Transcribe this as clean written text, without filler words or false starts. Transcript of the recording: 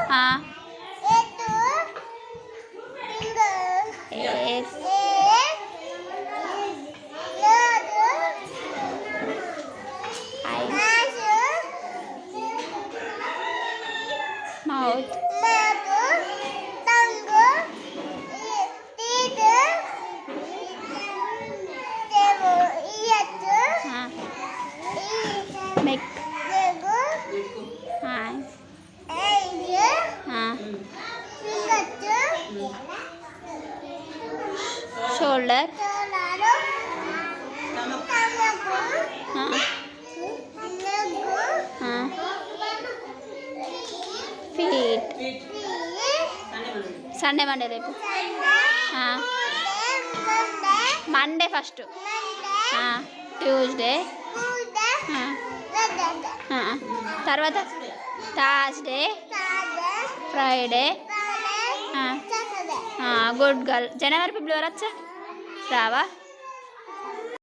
हाँ माउथ हाँ नेक हाँ हाँ शोल्डर हाँ हाँ फीट संडे मंडे रेपु हाँ मंडे फस्ट हाँ ट्यूस्डे हाँ हाँ తర్వాత థర్స్డే ఫ్రైడే గుడ్ గర్ల్ జనవరి ఫిబ్రవరి వచ్చా రావా